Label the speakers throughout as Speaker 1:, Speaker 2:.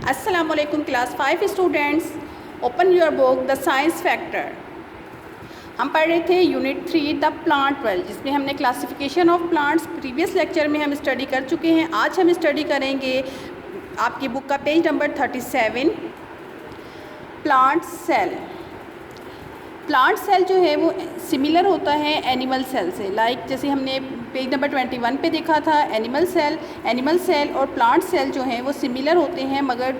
Speaker 1: अस्सलाम वालेकुम class 5 students, open your book the science factor. हम पढ़ रहे थे यूनिट 3 द प्लांट वर्ल्ड, जिसमें हमने classification of plants previous lecture में हम स्टडी कर चुके हैं। आज हम स्टडी करेंगे आपकी बुक का page number 37, plant cell. Plant cell जो है वो सिमिलर होता है एनिमल सेल से, जैसे हमने पेज नंबर 21 पे देखा था। एनिमल सेल और प्लांट सेल जो हैं वो सिमिलर होते हैं, मगर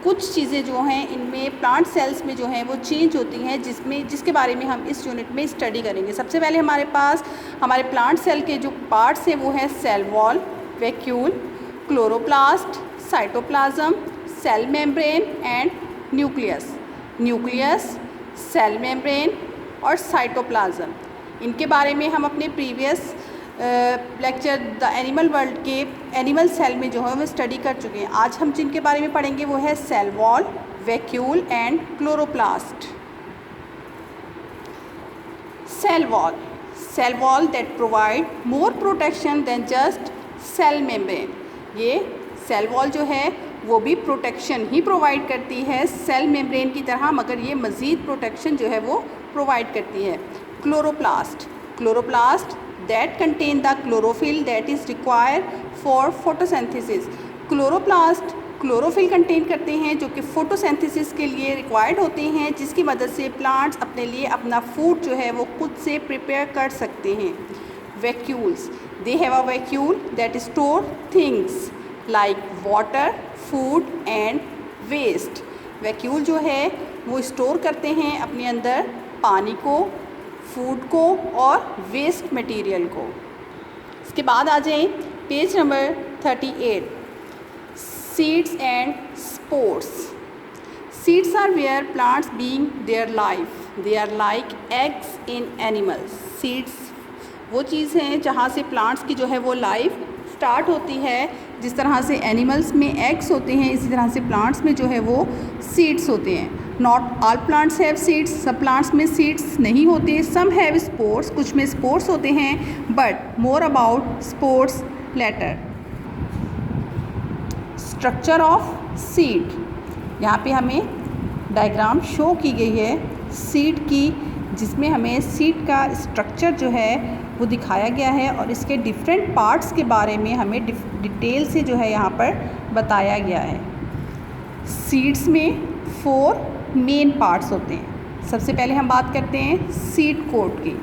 Speaker 1: कुछ चीज़ें जो हैं इनमें प्लांट सेल्स में जो हैं वो चेंज होती हैं, जिसके बारे में हम इस यूनिट में स्टडी करेंगे। सबसे पहले हमारे पास हमारे प्लांट सेल के जो पार्ट्स हैं वो है cell wall, vacuole, chloroplast, cytoplasm, cell membrane and nucleus, cell membrane और साइटोप्लाज्म। इनके बारे में हम अपने previous lecture the animal world के एनिमल सेल में जो है वो स्टडी कर चुके हैं। आज हम जिनके बारे में पढ़ेंगे वो है cell wall, vacuole and chloroplast. Cell wall that provide more protection than just cell membrane. ये सेल वॉल जो है वो भी प्रोटेक्शन ही प्रोवाइड करती है सेल मेम्ब्रेन की तरह, मगर ये मज़ीद प्रोटेक्शन जो है वो प्रोवाइड करती है। Chloroplast that contain the chlorophyll that is required for photosynthesis. Chloroplast chlorophyll contain करते हैं जो कि फोटोसिंथेसिस के लिए रिक्वायर्ड होते हैं, जिसकी मदद से प्लांट्स अपने लिए अपना फूड जो है वो खुद से प्रिपेयर कर सकते हैं। Vacuoles, they have a vacuole that store things like water, food and waste. Vacuole जो है वो स्टोर करते हैं अपने अंदर पानी को, फूड को और वेस्ट मटेरियल को। इसके बाद आ जाएं page number 38, seeds and spores. Seeds are where plants being their life, they are like eggs in animals. Seeds वो चीज़ हैं जहाँ से प्लांट्स की जो है वो लाइफ स्टार्ट होती है। जिस तरह से एनिमल्स में एग्स होते हैं, इसी तरह से प्लांट्स में जो है वो सीड्स होते हैं। Not all plants have seeds, सब प्लांट्स में सीड्स नहीं होते। सम हैव स्पोर्स, कुछ में स्पोर्स होते हैं, but more about spores later. Structure of seed, यहाँ पे हमें डायग्राम शो की गई है सीड की, जिसमें हमें सीड का स्ट्रक्चर जो है वो दिखाया गया है और इसके डिफरेंट पार्ट्स के बारे में हमें डिटेल से जो है यहाँ पर बताया गया है। सीड्स में 4 मेन पार्ट्स होते हैं। सबसे पहले हम बात करते हैं सीड कोट की।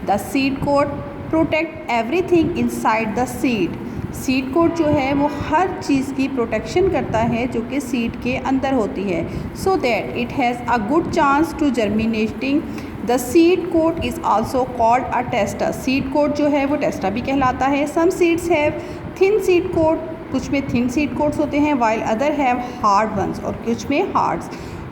Speaker 1: The seed coat protect everything inside the seed. Seed coat जो है वो हर चीज़ की प्रोटेक्शन करता है जो कि सीड के अंदर होती है, so that it has a good chance to germinating. The seed coat is also called a testa. Seed coat जो है वो टेस्टा भी कहलाता है। Some seeds have thin seed coat, कुछ में थिन सीड कोट्स होते हैं, while other have hard ones और कुछ में hards.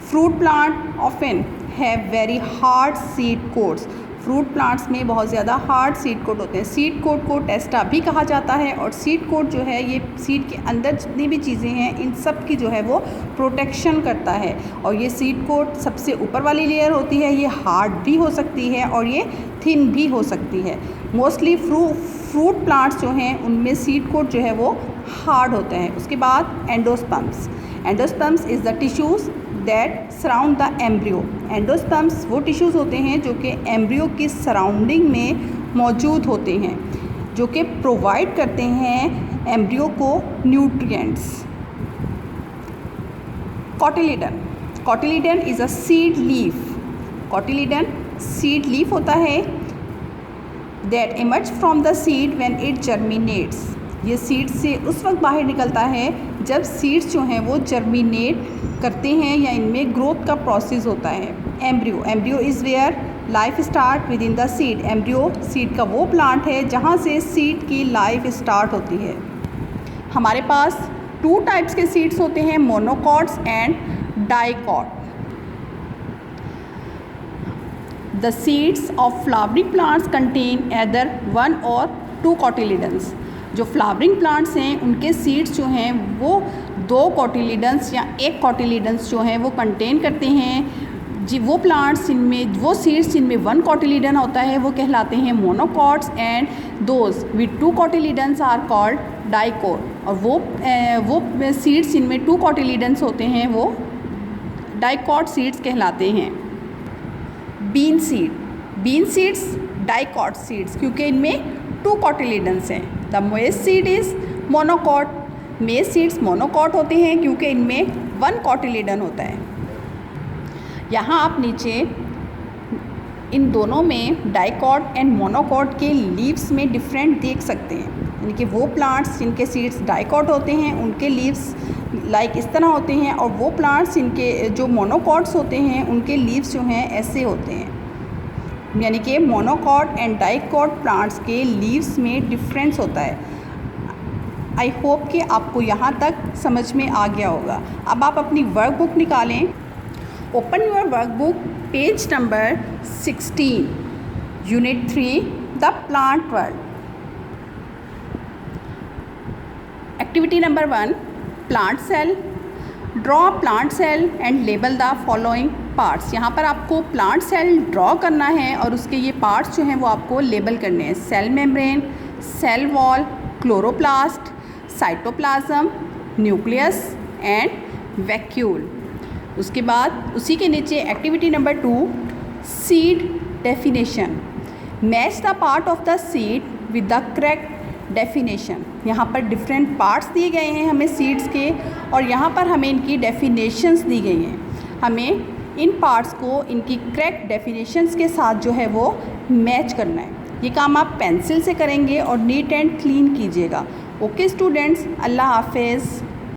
Speaker 1: Fruit plant often have very hard seed coats. Fruit plants में बहुत ज़्यादा हार्ड सीड कोट होते हैं। सीड कोट को टेस्टा भी कहा जाता है और सीड कोट जो है ये सीड के अंदर जितनी भी चीज़ें हैं इन सब की जो है वो प्रोटेक्शन करता है। और ये सीड कोट सबसे ऊपर वाली लेयर होती है, ये हार्ड भी हो सकती है और ये थिन भी हो सकती है। मोस्टली फ्रूट प्लांट्स जो हैं उनमें सीड कोट जो है वो हार्ड होते हैं। उसके बाद endosperms is the tissues that surround the embryo. Endosperms वो टिश्यूज़ होते हैं जो कि एम्ब्रियो की सराउंडिंग में मौजूद होते हैं, जो कि प्रोवाइड करते हैं एम्ब्रियो को nutrients. Cotyledon is a seed leaf. Cotyledon seed leaf होता है that emerge from the seed when it germinates. ये सीड से उस वक्त बाहर निकलता है जब सीड्स जो हैं वो जर्मिनेट करते हैं या इनमें ग्रोथ का प्रोसेस होता है। Embryo is where life start within the seed. Embryo seed का वो प्लांट है जहाँ से सीड की लाइफ स्टार्ट होती है। हमारे पास 2 टाइप्स के सीड्स होते हैं, monocots and dicot. The seeds of flowering plants contain either 1 or 2 cotyledons. जो फ्लावरिंग प्लांट्स हैं उनके सीड्स जो हैं वो 2 कॉटिलीडन्स या 1 कॉटिलीडन्स जो हैं वो कंटेन करते हैं। जी वो प्लांट्स जिनमें वो सीड्स जिनमें 1 कॉटिलीडन होता है वो कहलाते हैं monocots, and those with 2 cotyledons are called dicot, और वो सीड्स इनमें 2 कोटिलीडन्स होते हैं, वो डाइकोट सीड्स कहलाते हैं। बीन सीड्स डाइकोट सीड्स, क्योंकि इनमें 2 कोटिलीडन्स हैं। द मेज सीड इज़ मोनोकोट, मेज सीड्स मोनोकोट होते हैं क्योंकि इनमें 1 कोटिलीडन होता है। यहाँ आप नीचे इन दोनों में डाइकोट एंड मोनोकोट के लीव्स में डिफरेंट देख सकते हैं, यानी कि वो प्लांट्स जिनके सीड्स डाइकोट होते हैं उनके लीव्स लाइक इस तरह होते हैं, और वो प्लांट्स इनके जो मोनोकोट्स होते हैं उनके लीव्स जो हैं ऐसे होते हैं। यानी कि मोनोकोट एंड डाइकोट प्लांट्स के लीव्स में डिफरेंस होता है। आई होप कि आपको यहाँ तक समझ में आ गया होगा। अब आप अपनी वर्कबुक निकालें। Open your workbook, page number 16, unit 3, the plant world. Activity number 1, plant cell. Draw plant cell and label the following parts. यहाँ पर आपको प्लांट सेल ड्रॉ करना है और उसके ये पार्ट्स जो हैं वो आपको लेबल करने हैं। Cell membrane, cell wall, chloroplast, cytoplasm, nucleus and vacuole. उसके बाद उसी के नीचे activity number 2, seed definition. Match the part of the seed with the correct definition. यहाँ पर डिफरेंट पार्ट्स दिए गए हैं हमें सीड्स के, और यहाँ पर हमें इनकी डेफिनेशंस दी गई हैं। हमें इन पार्ट्स को इनकी करेक्ट डेफिनेशंस के साथ जो है वो मैच करना है। ये काम आप पेंसिल से करेंगे और नीट एंड क्लीन कीजिएगा। ओके स्टूडेंट्स, अल्लाह हाफिज़।